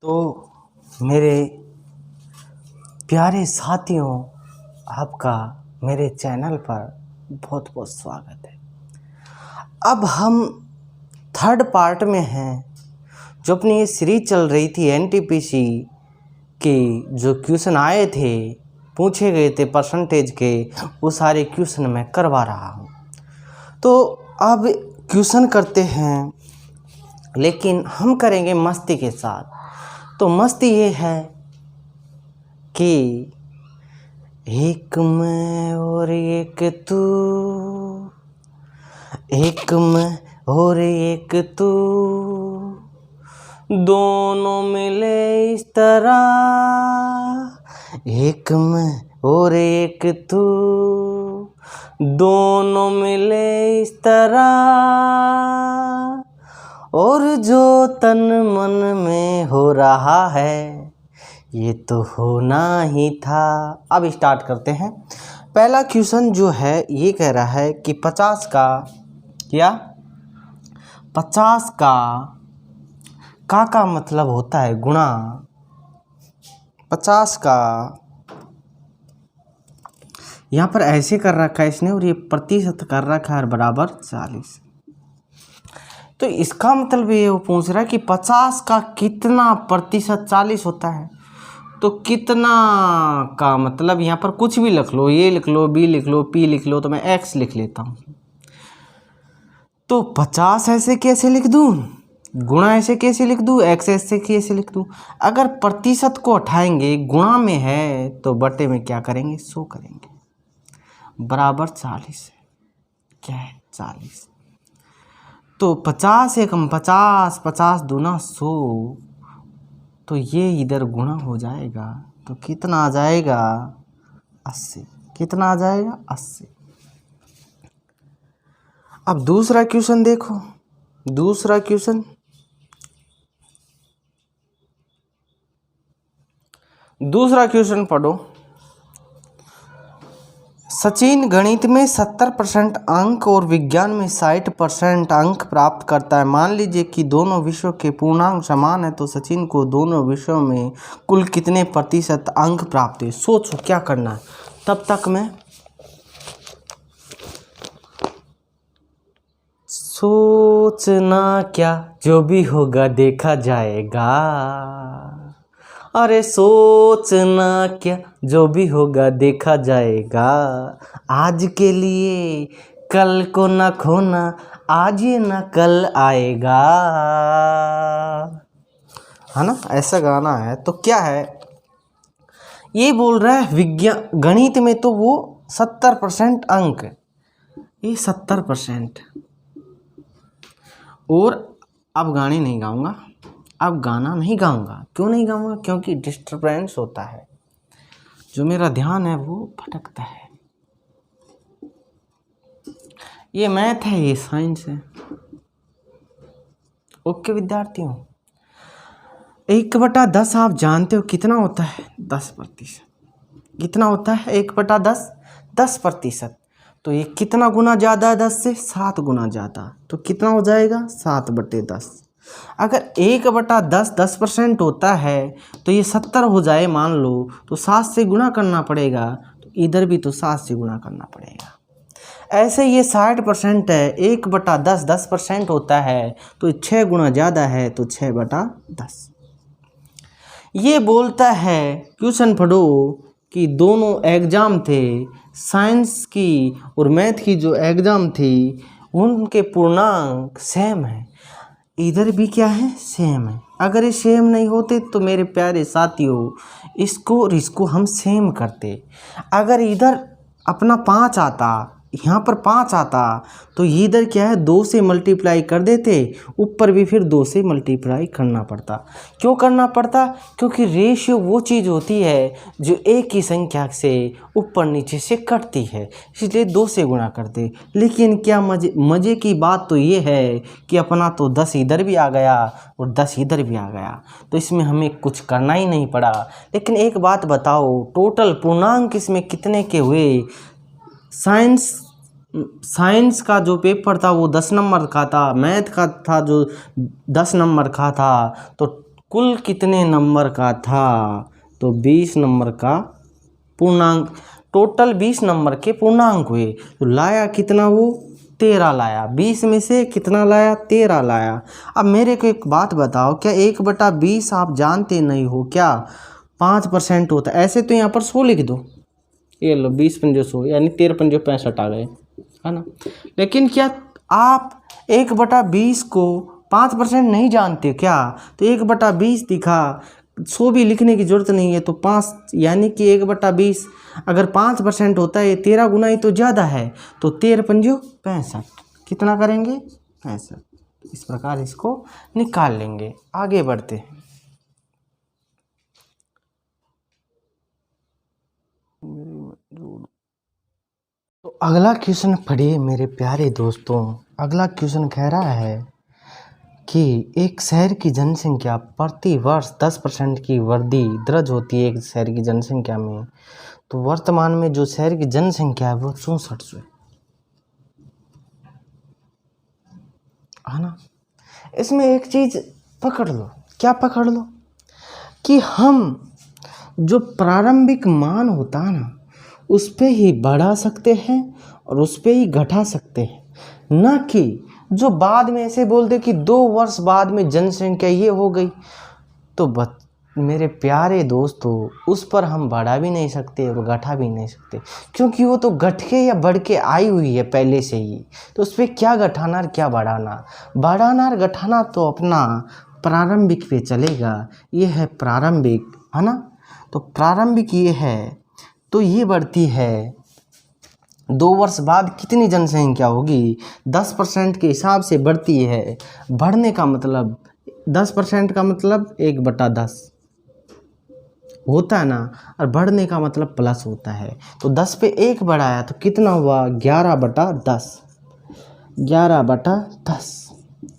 तो मेरे प्यारे साथियों, आपका मेरे चैनल पर बहुत बहुत स्वागत है। अब हम थर्ड पार्ट में हैं। जो अपनी ये सीरीज चल रही थी एनटीपीसी के जो क्वेश्चन आए थे, पूछे गए थे परसेंटेज के, वो सारे क्वेश्चन मैं करवा रहा हूँ। तो अब क्वेश्चन करते हैं, लेकिन हम करेंगे मस्ती के साथ। तो मस्ती ये है कि एक मैं और एक तू, एक मैं और एक तू, दोनों मिले इस तरह। एक मैं और एक तू, दोनों मिले इस तरह, और जो तन मन में हो रहा है ये तो होना ही था। अब स्टार्ट करते हैं। पहला क्वेश्चन जो है ये कह रहा है कि 50 का क्या 50 का मतलब होता है गुणा। 50 का यहाँ पर ऐसे कर रखा है इसने, और ये प्रतिशत कर रखा है बराबर 40। तो इसका मतलब ये वो पूछ रहा है कि 50 का कितना प्रतिशत 40 होता है। तो कितना का मतलब यहाँ पर कुछ भी लिख लो, ये लिख लो, बी लिख लो, पी लिख लो, तो मैं एक्स लिख लेता हूँ। तो 50 ऐसे कैसे लिख दूँ, गुणा ऐसे कैसे लिख दूँ, एक्स ऐसे कैसे लिख दूँ। अगर प्रतिशत को उठाएंगे, गुणा में है तो बटे में क्या करेंगे, 100 करेंगे, बराबर 40 है। क्या है 40। तो 50 एकम 50, 50 दूना 100, तो ये इधर गुणा हो जाएगा तो कितना आ जाएगा, 80। कितना आ जाएगा, 80। अब दूसरा क्वेश्चन देखो। दूसरा क्वेश्चन पढ़ो। सचिन गणित में 70% अंक और विज्ञान में 60% अंक प्राप्त करता है। मान लीजिए कि दोनों विषयों के पूर्णांक समान है, तो सचिन को दोनों विषयों में कुल कितने प्रतिशत अंक प्राप्त है। सोचो क्या करना है। तब तक मैं सोचना क्या, जो भी होगा देखा जाएगा। अरे सोचना क्या, जो भी होगा देखा जाएगा। आज के लिए कल को न खोना, आज ये न कल आएगा, है ना। ऐसा गाना है। तो क्या है ये बोल रहा है, विज्ञान गणित में तो वो 70% अंक, ये 70%। और अब गाने नहीं गाऊंगा, अब गाना नहीं गाऊंगा। क्यों नहीं गाऊंगा, क्योंकि डिस्टर्बेंस होता है, जो मेरा ध्यान है वो भटकता है। ये मैथ है, ये साइंस है। ओके विद्यार्थियों, 1/10 आप जानते हो कितना होता है, 10%। कितना होता है 1/10, 10%। तो ये कितना गुना ज़्यादा है 10 से, 7 गुना ज़्यादा। तो कितना हो जाएगा, 7/10। अगर 1/10 10% होता है, तो ये 70 हो जाए मान लो, तो 7 से गुना करना पड़ेगा। तो इधर भी तो 7 से गुना करना पड़ेगा। ऐसे ये 60% है, 1/10 10% होता है, तो 6 गुना ज़्यादा है, तो 6/10। ये बोलता है, क्वेश्चन पढ़ो कि दोनों एग्ज़ाम थे, साइंस की और मैथ की जो एग्ज़ाम थी, उनके पूर्णांक सेम है। इधर भी क्या है, सेम है। अगर ये सेम नहीं होते तो मेरे प्यारे साथियों, इसको और इसको हम सेम करते। अगर इधर अपना 5 आता, यहाँ पर 5 आता, तो इधर क्या है 2 से मल्टीप्लाई कर देते, ऊपर भी फिर 2 से मल्टीप्लाई करना पड़ता। क्यों करना पड़ता, क्योंकि रेशियो वो चीज़ होती है जो एक ही संख्या से ऊपर नीचे से कटती है, इसलिए 2 से गुणा करते। लेकिन क्या मज़े की बात तो ये है कि अपना तो 10 इधर भी आ गया और 10 इधर भी आ गया, तो इसमें हमें कुछ करना ही नहीं पड़ा। लेकिन एक बात बताओ, टोटल पूर्णांक इसमें कितने के हुए। साइंस का जो पेपर था वो 10 नंबर का था, मैथ का था जो 10 नंबर का था, तो कुल कितने नंबर का था, तो 20 नंबर का पूर्णांक, टोटल 20 नंबर के पूर्णांक हुए। तो लाया कितना वो, 13 लाया। 20 में से कितना लाया, 13 लाया। अब मेरे को एक बात बताओ, क्या 1/20 आप जानते नहीं हो क्या 5% होता है? ऐसे तो यहाँ पर 100 लिख दो, ये लो 20 पंजे 100, यानी 13 पंजे 65 आ गए, है ना। लेकिन क्या आप 1/20 को 5% नहीं जानते क्या? तो 1/20 दिखा, 100 भी लिखने की जरूरत नहीं है। तो 5 यानी कि 1/20 अगर 5% होता है, 13 गुना ही तो ज़्यादा है। तो 13 पंजे 65, कितना करेंगे, 65। इस प्रकार इसको निकाल लेंगे। आगे बढ़ते हैं। तो अगला क्वेश्चन पढ़िए मेरे प्यारे दोस्तों। अगला क्वेश्चन कह रहा है कि एक शहर की जनसंख्या प्रति वर्ष 10% की वृद्धि दर्ज होती है एक शहर की जनसंख्या में। तो वर्तमान में जो शहर की जनसंख्या है वो 64 है ना। इसमें एक चीज पकड़ लो, क्या पकड़ लो, कि हम जो प्रारंभिक मान होता है ना, उस पे ही बढ़ा सकते हैं और उस पे ही घटा सकते हैं, ना कि जो बाद में ऐसे बोलते कि 2 वर्ष बाद में जनसंख्या ये हो गई। तो मेरे प्यारे दोस्तों, उस पर हम बढ़ा भी नहीं सकते और घटा भी नहीं सकते, क्योंकि वो तो घट के या बढ़ के आई हुई है पहले से ही। तो उस पर क्या घटाना और क्या बढ़ाना, बढ़ाना और घटाना तो अपना प्रारंभिक पे चलेगा। ये है प्रारंभिक, है ना। तो प्रारंभिक ये है, तो ये बढ़ती है 2 वर्ष बाद कितनी जनसंख्या होगी, 10% के हिसाब से बढ़ती है। बढ़ने का मतलब 10% का मतलब 1/10 होता है ना, और बढ़ने का मतलब प्लस होता है। तो 10 पे 1 बढ़ाया तो कितना हुआ, 11/10। 11/10।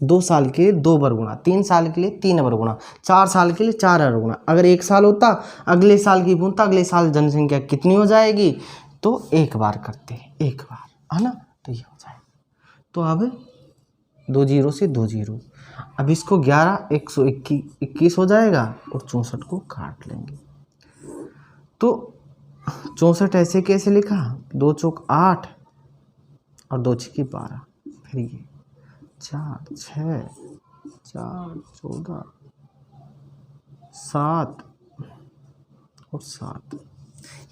2 साल के लिए 2 बार गुणा, 3 साल के लिए 3 बार गुणा, 4 साल के लिए 4 बार गुणा। अगर 1 साल होता, अगले साल की पूछता, अगले साल जनसंख्या कितनी हो जाएगी, तो 1 बार करते हैं, 1 बार, है ना। तो ये हो जाएगा। तो अब 2 जीरो से 2 जीरो, अब इसको 11 121 हो जाएगा और 64 को काट लेंगे। तो 64 ऐसे कैसे लिखा, 2 चौक 8 और 2 छिके 12, फिर ये 4 6 4 14 7 और 7,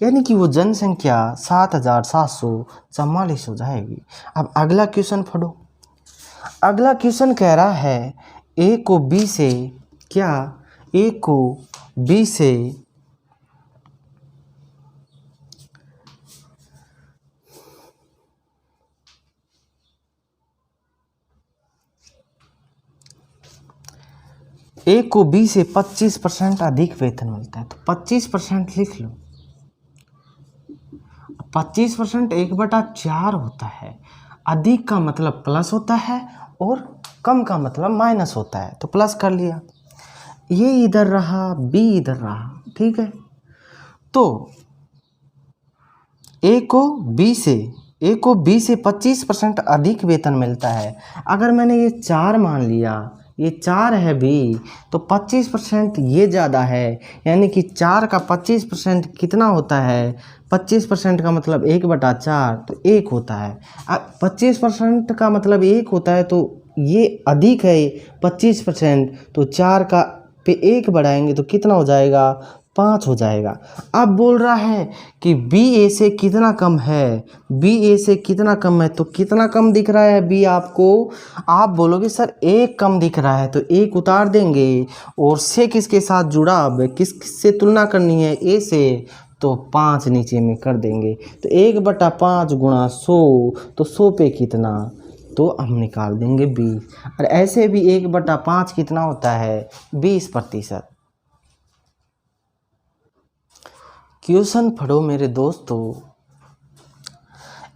यानी कि वो जनसंख्या 7,744 हो जाएगी। अब अगला क्वेश्चन पढ़ो। अगला क्वेश्चन कह रहा है ए को बी से, क्या ए को बी से ए को बी से 25% अधिक वेतन मिलता है। तो 25% लिख लो। 25% 1/4 होता है। अधिक का मतलब प्लस होता है और कम का मतलब माइनस होता है। तो प्लस कर लिया, ये इधर रहा, बी इधर रहा, ठीक है। तो ए को बी से 25% अधिक वेतन मिलता है। अगर मैंने ये 4 मान लिया, ये 4 है बी, तो 25% ये ज़्यादा है, यानी कि 4 का 25% कितना होता है, 25% का मतलब 1/4, तो 1 होता है। अब 25% का मतलब 1 होता है, तो ये अधिक है 25%, तो 4 का पे 1 बढ़ाएंगे तो कितना हो जाएगा, 5 हो जाएगा। अब बोल रहा है कि बी ए से कितना कम है, बी ए से कितना कम है, तो कितना कम दिख रहा है बी आपको, आप बोलोगे सर 1 कम दिख रहा है, तो 1 उतार देंगे और से किसके साथ जुड़ा, अब किससे तुलना करनी है, ए से, तो 5 नीचे में कर देंगे। तो 1/5 गुणा 100, तो 100 पे कितना, तो हम निकाल देंगे 20। और ऐसे भी 1/5 कितना होता है, 20%। क्वेश्चन पढ़ो मेरे दोस्तों।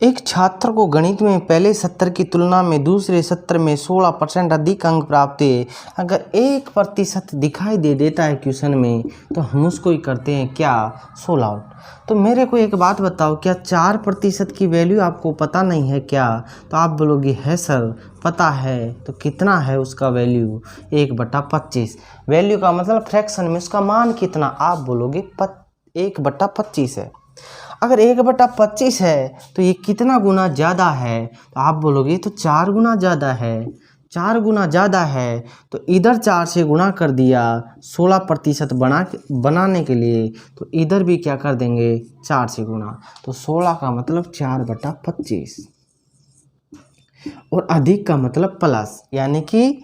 एक छात्र को गणित में पहले सत्र की तुलना में दूसरे सत्र में 16% अधिक अंक प्राप्त हुए। अगर 1% दिखाई दे देता है क्वेश्चन में तो हम उसको ही करते हैं क्या, सोल आउट। तो मेरे को एक बात बताओ, क्या 4% की वैल्यू आपको पता नहीं है क्या? तो आप बोलोगे है सर पता है। तो कितना है उसका वैल्यू? 1/25। वैल्यू का मतलब फ्रैक्शन में उसका मान कितना, आप बोलोगे 1/25 है। अगर 1/25 है तो ये कितना गुना ज़्यादा है? तो आप बोलोगे तो 4 गुना ज़्यादा है। 4 गुना ज़्यादा है तो इधर 4 से गुणा कर दिया 16% बनाने के लिए, तो इधर भी क्या कर देंगे 4 से गुणा, तो 16 का मतलब 4/25 और अधिक का मतलब प्लस। यानी कि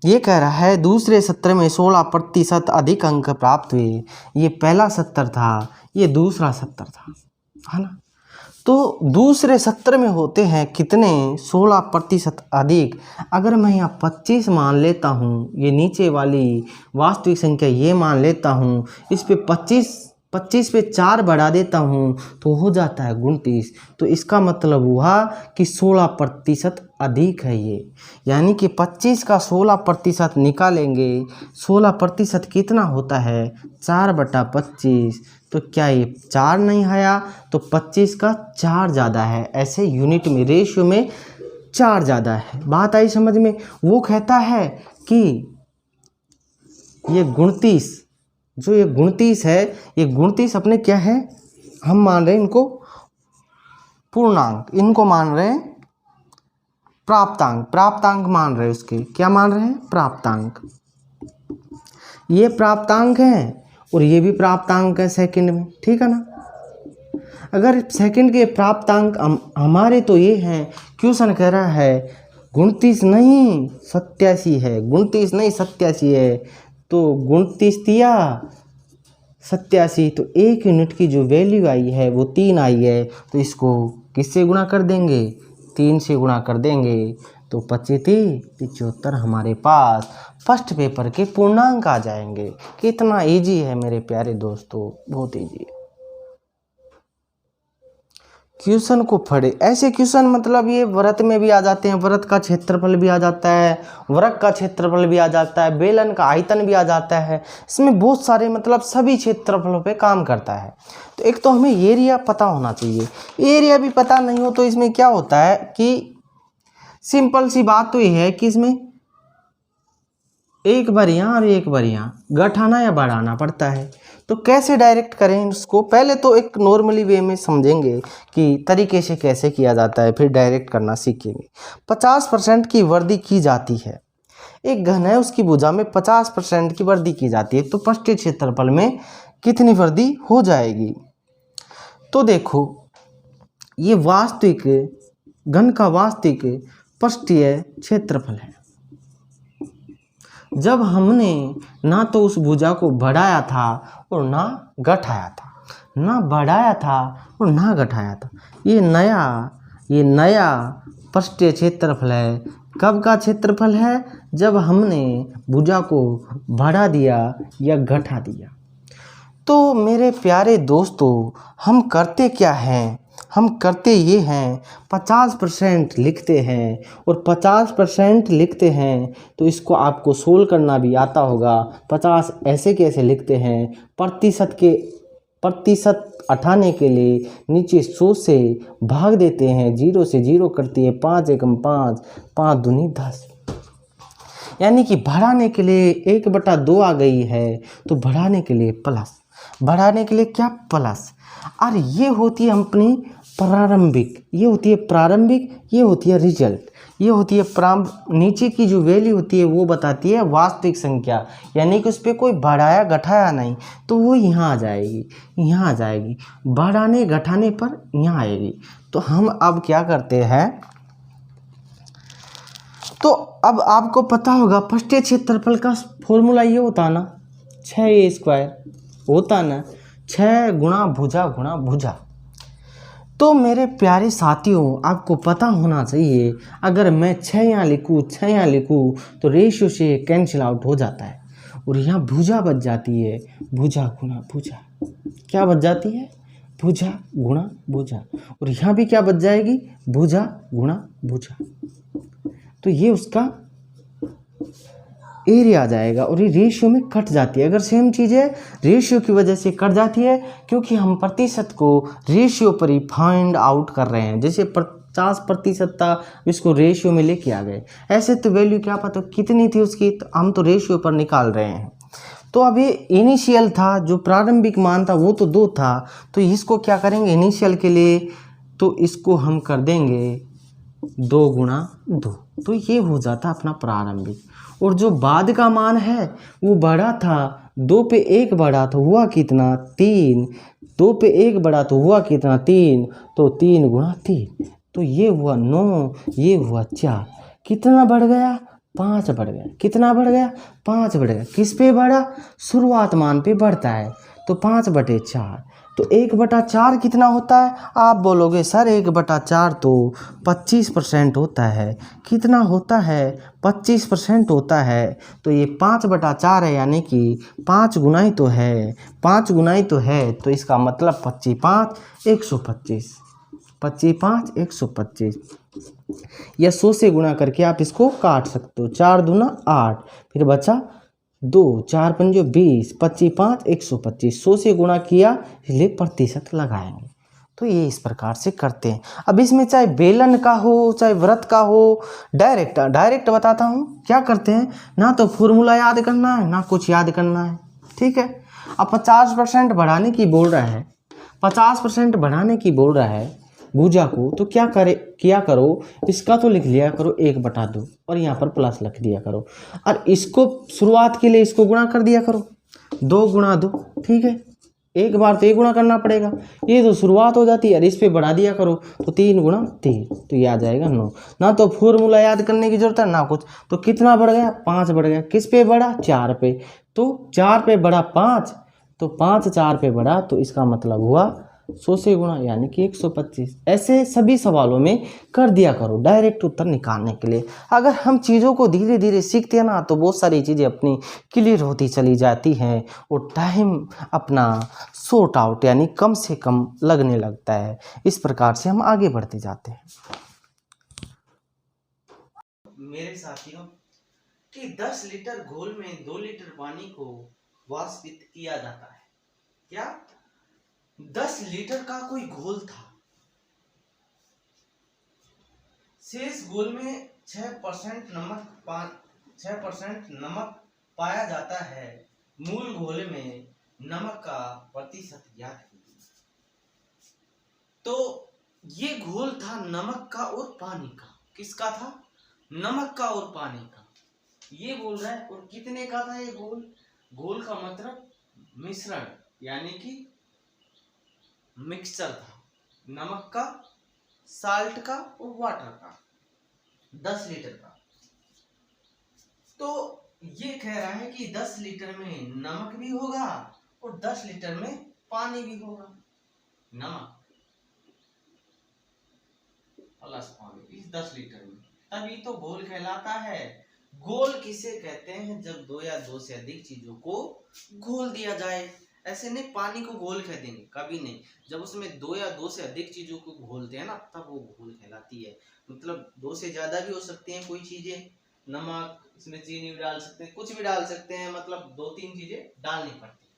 ये कह रहा है दूसरे सत्र में 16% अधिक अंक प्राप्त हुए। ये पहला सत्र था, ये दूसरा सत्र था, है ना। तो दूसरे सत्र में होते हैं कितने, 16% अधिक। अगर मैं यहाँ 25 मान लेता हूँ, ये नीचे वाली वास्तविक संख्या ये मान लेता हूँ, इस पे 25 पे 4 बढ़ा देता हूँ तो हो जाता है 29। तो इसका मतलब हुआ कि 16% अधिक है ये। यानी कि 25 का 16% निकालेंगे, 16% कितना होता है 4/25। तो क्या ये 4 नहीं आया, तो 25 का 4 ज़्यादा है। ऐसे यूनिट में रेशियो में 4 ज़्यादा है। बात आई समझ में। वो कहता है कि ये 29, जो ये 29 है, ये 29 अपने क्या है, हम मान रहे हैं इनको पूर्णांक, इनको मान रहे हैं प्राप्तांक मान रहे हैं। उसके क्या मान रहे हैं, प्राप्तांक। ये प्राप्तांक है और ये भी प्राप्तांक है सेकंड में, ठीक है ना। अगर सेकंड के प्राप्तांक हमारे तो ये हैं, क्वेश्चन कह रहा है 29 नहीं 87 है, 29 नहीं 87 है, तो 29 तिया 87, तो 1 यूनिट की जो वैल्यू आई है वो 3 आई है। तो इसको किससे गुणा कर देंगे, 3 से गुणा कर देंगे, तो 75 हमारे पास फर्स्ट पेपर के पूर्णांक आ जाएंगे। कितना इजी है मेरे प्यारे दोस्तों, बहुत इजी है। क्वेश्चन को पढ़े, ऐसे क्वेश्चन मतलब ये व्रत में भी आ जाते हैं, व्रत का क्षेत्रफल भी आ जाता है, वर्ग का क्षेत्रफल भी आ जाता है, बेलन का आयतन भी आ जाता है। इसमें बहुत सारे मतलब सभी क्षेत्रफलों पे काम करता है। तो एक तो हमें एरिया पता होना चाहिए। एरिया भी पता नहीं हो तो इसमें क्या होता है कि सिंपल सी बात तो ये है कि इसमें एक बार यहाँ और एक बार यहाँ घटाना या बढ़ाना पड़ता है। तो कैसे डायरेक्ट करें इसको, पहले तो एक नॉर्मली वे में समझेंगे कि तरीके से कैसे किया जाता है, फिर डायरेक्ट करना सीखेंगे। 50% की वृद्धि की जाती है, एक घन है उसकी भुजा में 50% की वृद्धि की जाती है, तो पृष्ठीय क्षेत्रफल में कितनी वृद्धि हो जाएगी। तो देखो ये वास्तविक घन का वास्तविक पृष्ठीय क्षेत्रफल है। जब हमने ना तो उस भुजा को बढ़ाया था और ना घटाया था, ना बढ़ाया था और ना घटाया था, ये नया पृष्ठीय क्षेत्रफल है। कब का क्षेत्रफल है, जब हमने भुजा को बढ़ा दिया या घटा दिया। तो मेरे प्यारे दोस्तों हम करते क्या हैं, हम करते ये हैं 50% लिखते हैं, और 50% लिखते हैं तो इसको आपको सोल्व करना भी आता होगा। 50 ऐसे कैसे लिखते हैं, प्रतिशत हटाने के लिए नीचे 100 से भाग देते हैं, 0 से 0 करती है, 5 एकम 5, 5 दूनी 10। यानी कि बढ़ाने के लिए 1/2 आ गई है, तो बढ़ाने के लिए प्लस, बढ़ाने के लिए क्या प्लस। और ये होती है अपनी प्रारंभिक, ये होती है प्रारंभिक, ये होती है रिजल्ट, ये होती है नीचे की जो वैल्यू होती है वो बताती है वास्तविक संख्या। यानी कि उस पर कोई बढ़ाया घटाया नहीं, तो वो यहाँ आ जाएगी, यहाँ आ जाएगी, बढ़ाने घटाने पर यहाँ आएगी। तो हम अब क्या करते हैं, तो अब आपको पता होगा पृष्ठीय क्षेत्रफल का फॉर्मूला ये होता ना 6a² होता ना, 6 गुणा भुजा। तो मेरे प्यारे साथियों आपको पता होना चाहिए, अगर मैं 6 यहाँ लिखूँ तो रेशियो से कैंसिल आउट हो जाता है और यहाँ भुजा बच जाती है, भुजा गुणा भुजा, क्या बच जाती है, भुजा गुणा भुजा, और यहाँ भी क्या बच जाएगी, भुजा गुणा भुजा। तो ये उसका एरिया आ जाएगा, और ये रेशियो में कट जाती है। अगर सेम चीज़ें रेशियो की वजह से कट जाती है, क्योंकि हम प्रतिशत को रेशियो पर ही फाइंड आउट कर रहे हैं। जैसे 50% था, इसको रेशियो में लेके आ गए, ऐसे तो वैल्यू क्या पता कितनी थी उसकी, तो हम तो रेशियो पर निकाल रहे हैं। तो अब ये इनिशियल था, जो प्रारंभिक मान था वो तो 2 था, तो इसको क्या करेंगे इनिशियल के लिए, तो इसको हम कर देंगे 2 गुणा 2, तो ये हो जाता अपना प्रारंभिक। और जो बाद का मान है वो बढ़ा था, 2 पे 1 बढ़ा तो हुआ कितना 3, 2 पे 1 बढ़ा तो हुआ कितना 3, तो 3 गुणा 3, तो ये हुआ 9, ये हुआ 4, कितना बढ़ गया 5 बढ़ गया, कितना बढ़ गया 5 बढ़ गया। किस पे बढ़ा, शुरुआत मान पे बढ़ता है, तो 5/4, तो 1/4 कितना होता है, आप बोलोगे सर 1/4 तो 25% होता है, कितना होता है 25% होता है, तो ये 5/4 है, यानी कि 5 गुना ही तो है, 5 गुना ही तो है, तो इसका मतलब 25×5 125, 25×5 125, या 100 से गुणा करके आप इसको काट सकते हो, 4 दूना 8, फिर बचा 2, 4 पंजो 20, 25×5 125, 100 से गुणा किया, इसलिए प्रतिशत लगाएंगे। तो ये इस प्रकार से करते हैं। अब इसमें चाहे बेलन का हो चाहे व्रत का हो, डायरेक्ट बताता हूँ क्या करते हैं, ना तो फॉर्मूला याद करना है ना कुछ याद करना है, ठीक है। अब 50% बढ़ाने की बोल रहा है, 50% बढ़ाने की बोल रहा है भुजा को, तो किया करो, इसका तो लिख लिया करो 1/2, और यहाँ पर प्लस लिख दिया करो, और इसको शुरुआत के लिए इसको गुणा कर दिया करो, 2 गुणा 2, ठीक है। एक बार तो 1 गुणा करना पड़ेगा, ये तो शुरुआत हो जाती है, और इस पे बढ़ा दिया करो, तो 3 गुणा 3, तो ये आ जाएगा 9। ना तो फॉर्मूला याद करने की जरूरत है ना कुछ, तो कितना बढ़ गया 5 बढ़ गया, किस पे बढ़ा 4 पे, तो 4 पे बढ़ा 5, तो 5 4 पे बढ़ा, तो इसका मतलब हुआ 100 से गुणा, यानी कि 125। ऐसे सभी सवालों में कर दिया करो डायरेक्ट उत्तर निकालने के लिए। अगर हम चीज़ों को धीरे धीरे सीखते हैं ना, तो बहुत सारी चीज़ें अपनी क्लियर होती चली जाती हैं, और टाइम अपना सॉर्ट आउट यानी कम से कम लगने लगता है। इस प्रकार से हम आगे बढ़ते जाते हैं। मेरे साथियों कि 10 लीटर घोल में 2 लीटर पानी को वाष्पित किया जाता है। क्या 10 लीटर का कोई घोल था, शेष घोल में 6% नमक पाया जाता है, मूल घोल में नमक का प्रतिशत ज्ञात कीजिए। तो ये घोल था नमक का और पानी का, किसका था, नमक का और पानी का, ये बोल रहा है। और कितने का था ये घोल, घोल का मतलब मिश्रण यानी कि मिक्सचर था, नमक का, साल्ट का और वाटर का, 10 लीटर का। तो ये कह रहा है कि 10 लीटर में नमक भी होगा और 10 लीटर में पानी भी होगा, नमक प्लस पानी इस 10 लीटर में, तभी तो घोल कहलाता है। घोल किसे कहते हैं, जब 2 या 2 से अधिक चीजों को घोल दिया जाए। ऐसे नहीं पानी को घोल कह देंगे, कभी नहीं, जब उसमें 2 या 2 से अधिक चीजों को घोलते हैं ना, तब वो घोल कहलाती है। मतलब 2 से ज्यादा भी हो सकती हैं कोई चीजें, नमक, इसमें चीनी भी डाल सकते हैं, कुछ भी डाल सकते हैं, मतलब 2-3 चीजें डालनी पड़ती है।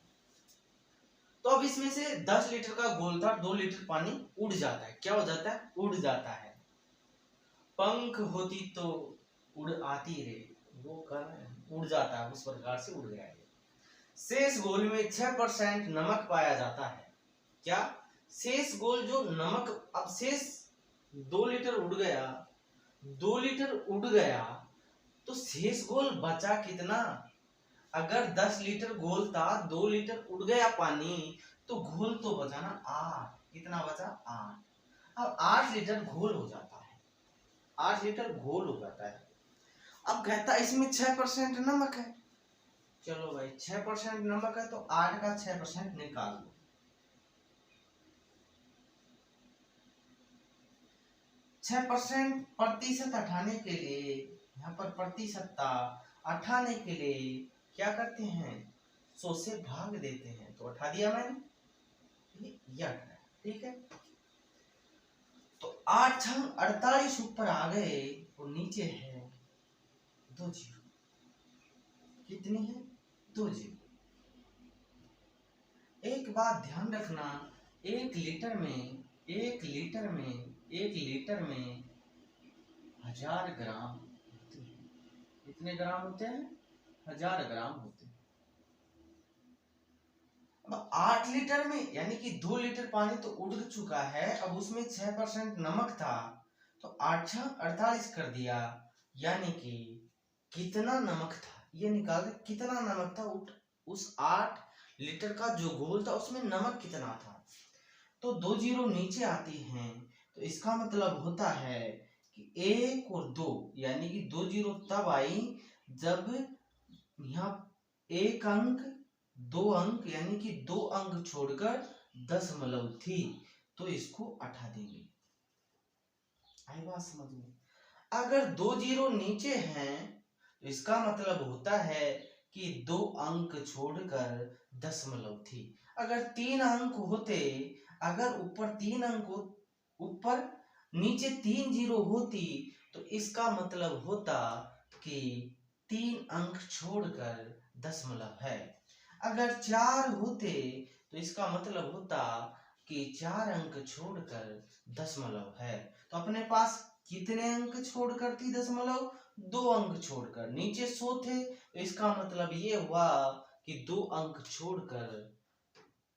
तो अब इसमें से 10 लीटर का घोल था, 2 लीटर पानी उड़ जाता है, क्या हो जाता है, उड़ जाता है। पंख होती तो उड़ आती रे, वो कर उड़ जाता है, उस प्रकार से उड़ गया है। शेष घोल में 6% नमक पाया जाता है। क्या शेष घोल जो नमक, अब शेष 2 लीटर उड़ गया, 2 लीटर उड़ गया, तो शेष घोल बचा कितना, अगर 10 लीटर घोल था, 2 लीटर उड़ गया पानी, तो घोल तो बचा ना 8, कितना बचा 8। अब 8 लीटर घोल हो जाता है, 8 लीटर घोल हो जाता है। अब कहता है इसमें 6% नमक है, चलो भाई 6% नमक है, तो 8 का 6% निकाल दो, 6% प्रतिशत हटाने के लिए, यहाँ पर प्रतिशतता हटाने के लिए क्या करते हैं, 100 से भाग देते हैं, तो हटा दिया मैंने, ये हट गया। ठीक है, तो 8 छंग 48 ऊपर आ गए और नीचे है 2 जीरो। कितनी है? 2 जीरो। एक बात ध्यान रखना, 1 लीटर में 1000 ग्राम होते हैं। कितने ग्राम होते हैं? 1000 ग्राम होते हैं। अब 8 लीटर में यानी कि 2 लीटर पानी तो उड़ चुका है, अब उसमें 6% नमक था, तो 8 छंग 48 कर दिया, यानी कि कितना नमक था ये निकाल दे। कितना नमक था उस 8 लीटर का जो घोल था उसमें नमक कितना था। तो 2 जीरो नीचे आती हैं, तो इसका मतलब होता है कि 1 और 2 यानी कि 2 जीरो तब आई जब यहाँ 1 अंक 2 अंक यानी कि 2 अंक छोड़कर दशमलव थी, तो इसको हटा देंगे। आई बात समझ में? अगर 2 जीरो नीचे हैं तो इसका मतलब होता है कि 2 अंक छोड़कर दशमलव थी। अगर 3 अंक होते, अगर ऊपर 3 अंक ऊपर नीचे 3 जीरो होती तो इसका मतलब होता कि 3 अंक छोड़कर दशमलव है। अगर 4 होते तो इसका मतलब होता कि 4 अंक छोड़कर दशमलव है। तो अपने पास कितने अंक छोड़कर थी दशमलव? 2 अंक छोड़कर। नीचे 100 थे तो इसका मतलब ये हुआ कि 2 अंक छोड़कर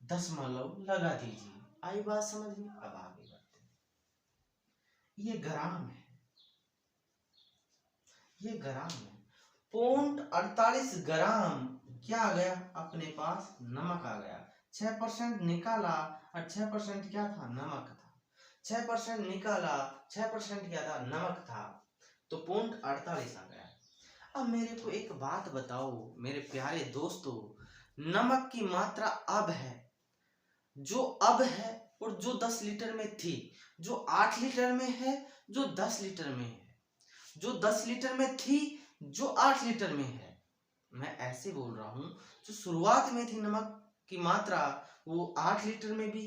दशमलव लगा दीजिए। आई बात समझ में? अब आगे बढ़ते हैं। ये ग्राम है, ये ग्राम है। 0.48 ग्राम क्या आ गया अपने पास? नमक आ गया। 6% निकाला और 6% क्या था? नमक था। 6% निकाला, 6% क्या था? नमक था, तो 0.48 आ गया। अब मेरे को एक बात बताओ मेरे प्यारे दोस्तों, नमक की मात्रा अब है, जो अब है और जो 10 लीटर में थी, जो 8 लीटर में है, जो 10 लीटर में है, जो 10 लीटर में थी, जो 8 लीटर में है। मैं ऐसे बोल रहा हूं, जो शुरुआत में थी नमक की मात्रा वो 8 लीटर में भी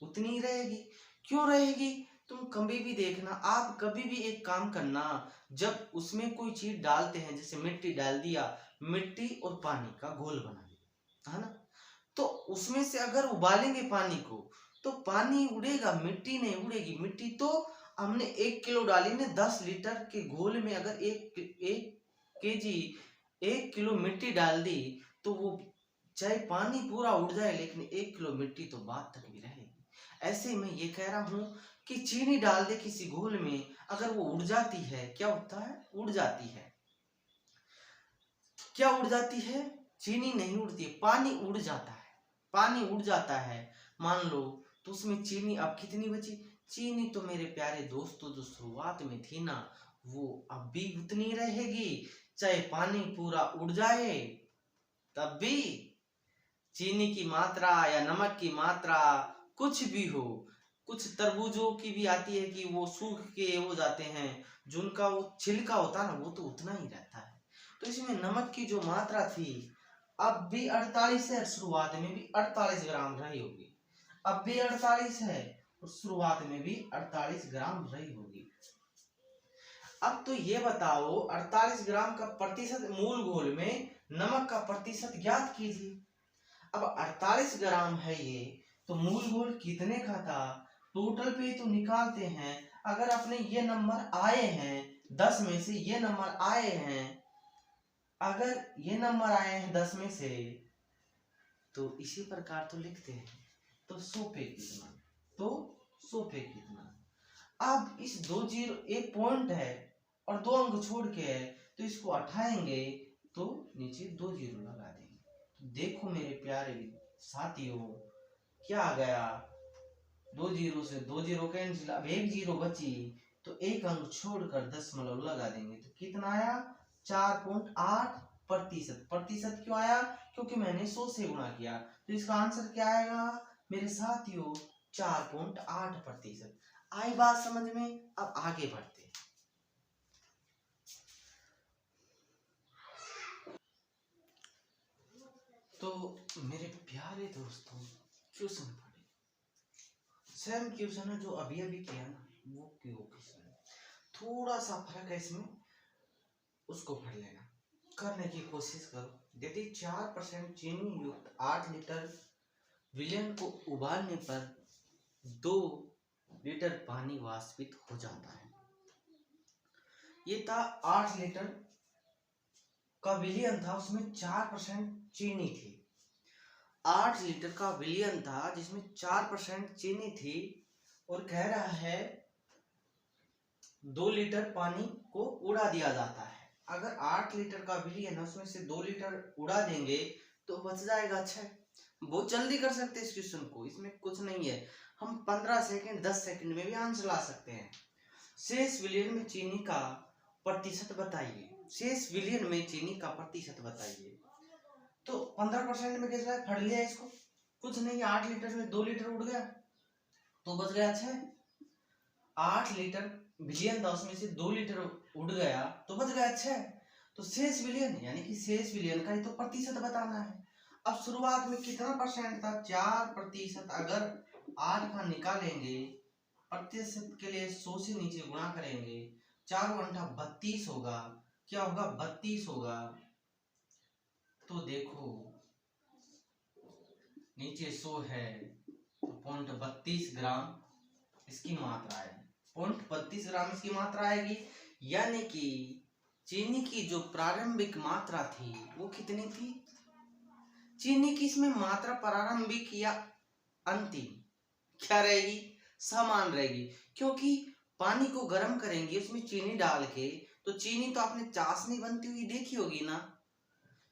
उतनी ही रहेगी। क्यों रहेगी? तुम कभी भी देखना, आप कभी भी एक काम करना, जब उसमें कोई चीज डालते हैं, जैसे मिट्टी डाल दिया, मिट्टी और पानी का घोल बना दिया, है ना, तो उसमें से अगर उबालेंगे पानी को तो पानी उड़ेगा, मिट्टी नहीं उड़ेगी। मिट्टी तो हमने 1 किलो डाली ने, 10 लीटर के घोल में अगर एक केजी 1 किलो मिट्टी डाल दी तो वो चाहे पानी पूरा उड़ जाए लेकिन 1 किलो मिट्टी तो बाद तक भी रहेगी। ऐसे मैं ये कह रहा हूं कि चीनी डाल दे किसी घोल में, अगर वो उड़ जाती है, क्या होता है? उड़ जाती है। क्या उड़ जाती है? चीनी नहीं उड़ती है, पानी उड़ जाता है। पानी उड़ जाता है मान लो, तो उसमें चीनी अब कितनी बची? चीनी तो मेरे प्यारे दोस्तों जो शुरुआत में थी ना, वो अब भी उतनी रहेगी, चाहे पानी पूरा उड़ जाए तब भी चीनी की मात्रा या नमक की मात्रा कुछ भी हो। कुछ तरबूजों की भी आती है कि वो सूख के हो जाते हैं, जिनका वो छिलका होता है ना, वो तो उतना ही रहता है। तो इसमें नमक की जो मात्रा थी अब भी 48 है, शुरुआत में भी 48 ग्राम रही होगी। अब भी 48 है और शुरुआत में भी 48 ग्राम रही होगी। अब तो ये बताओ 48 ग्राम का प्रतिशत मूल घोल में नमक का प्रतिशत ज्ञात कीजिए। अब 48 ग्राम है ये, तो मूल घोल कितने का था? टोटल पे तो निकालते हैं। अगर अपने ये नंबर आए हैं 10 में से, ये नंबर आए हैं, अगर ये नंबर आए हैं 10 में से, तो इसी प्रकार तो लिखते हैं। तो 100 पे कितना? तो 100 पे कितना? अब इस 2 जीरो, एक पॉइंट है और 2 अंक छोड़ के है, तो इसको हटाएंगे तो नीचे 2 जीरो लगा देंगे। तो देखो मेरे प्यारे साथियों, क्या आ गया? 2 जीरो से 2 जीरो कैंसिल, अब 1 जीरो बची, तो 1 अंक छोड़कर दशमलव लगा देंगे, तो कितना आया? 4.8 प्रतिशत। प्रतिशत क्यों आया? क्योंकि मैंने 100 से गुणा किया, तो इसका आंसर क्या आएगा मेरे साथियों? 4.8 प्रतिशत। आई बात समझ में? अब आगे बढ़ते हैं। तो मेरे प्यारे दोस्तों, क्वेश्चन पढ़े, सेम क्वेश्चन है जो अभी अभी किया ना, वो क्वेश्चन है, थोड़ा सा फर्क है इसमें, उसको पढ़ लेना, करने की कोशिश करो। यदि 4% चीनी युक्त 8 लीटर विलयन को उबालने पर 2 लीटर पानी वाष्पित हो जाता है। ये था 8 लीटर का विलयन था, उसमें 4% चीनी थी। 8 लीटर का विलयन था जिसमें 4% चीनी थी, और कह रहा है 2 लीटर पानी को उड़ा दिया जाता है। अगर 8 लीटर का विलयन है, उसमें से 2 लीटर उड़ा देंगे तो बच जाएगा 6। बहुत जल्दी कर सकते हैं इस क्वेश्चन को, इसमें कुछ नहीं है, हम 15 सेकंड 10 सेकंड में भी आंसर ला सकते हैं। शेष विलयन में चीनी का प्रतिशत बताइए। शेष विलयन में चीनी का प्रतिशत बताइए। तो 15% में कैसा है, फट लिया इसको, कुछ नहीं, 8 लीटर में 2 लीटर उड़ गया तो बच गया 6। 8 लीटर विलयन था, उसमें से 2 लीटर उड़ गया तो बच गया 6। तो शेष विलयन, यानी कि शेष विलयन का ही तो प्रतिशत बताना है। अब शुरुआत में कितना परसेंट था, 4%। अगर 8 का निकालेंगे, प्रतिशत के लिए 100 से नीचे गुणा करेंगे, 4 घंटा 32 होगा, क्या होगा 32 होगा। तो देखो नीचे 100 है तो 0.32 ग्राम इसकी मात्रा है, 0.32 ग्राम इसकी मात्रा आएगी। यानी कि चीनी की जो प्रारंभिक मात्रा थी वो कितनी थी, चीनी की इसमें मात्रा प्रारंभिक या अंतिम क्या रहेगी, समान रहेगी, क्योंकि पानी को गर्म करेंगे उसमें चीनी डाल के, तो चीनी तो आपने चाशनी बनती हुई देखी होगी ना,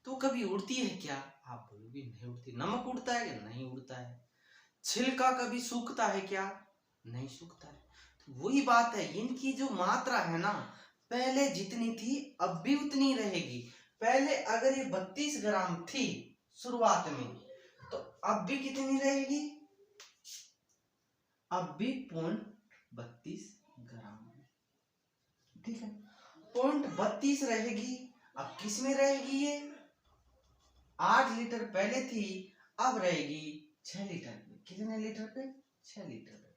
तो कभी उड़ती है क्या, आप बोलोगे नहीं उड़ती। नमक उड़ता है क्या, नहीं उड़ता है। छिलका कभी सूखता है क्या, नहीं सूखता है। तो वही बात है, इनकी जो मात्रा है ना, पहले जितनी थी अब भी उतनी रहेगी। पहले अगर ये 32 ग्राम थी शुरुआत में, तो अब भी कितनी रहेगी, अब भी 0.32 ग्राम, ठीक है, 0.32 रहेगी। अब किस में रहेगी ये, 8 लीटर पहले थी, अब रहेगी 6 लीटर पे। कितने लीटर पे, 6 लीटर पे।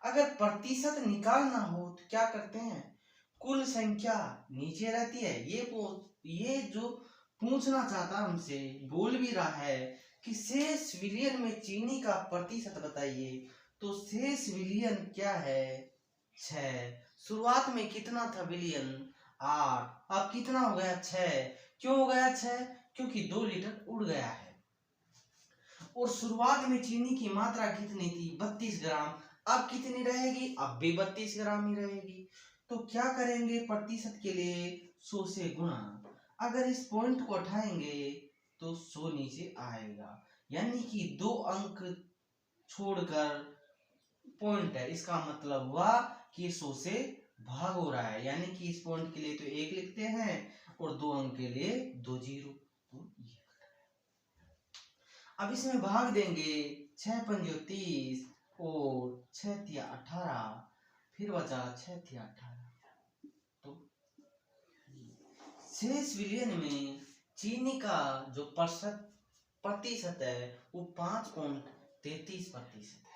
अगर प्रतिशत निकालना हो तो क्या करते हैं, कुल संख्या नीचे रहती है। ये जो पूछना चाहता हमसे, बोल भी रहा है कि शेष विलयन में चीनी का प्रतिशत बताइए, तो शेष विलयन क्या है, 6। शुरुआत में कितना था विलयन, 8, अब कितना हो गया 6। क्यों हो गया 6, क्योंकि 2 लीटर उड़ गया है। और शुरुआत में चीनी की मात्रा कितनी थी, 32 ग्राम, अब कितनी रहेगी, अब भी 32 ग्राम ही रहेगी। तो क्या करेंगे, प्रतिशत के लिए 100 से गुणा, अगर इस पॉइंट को उठाएंगे तो 100 नीचे आएगा, यानी कि 2 अंक छोड़कर पॉइंट है, इसका मतलब हुआ कि 100 से भाग हो रहा है, यानी कि इस पॉइंट के लिए तो 1 लिखते हैं और 2 अंक के लिए 2 जीरो। तो ये अब इसमें भाग देंगे, 6 पंजे 30 और 6 तिया 18, फिर बचा 6 तिया 18। तो शेष विलयन में चीनी का जो प्रतिशत है वो 5.33% है।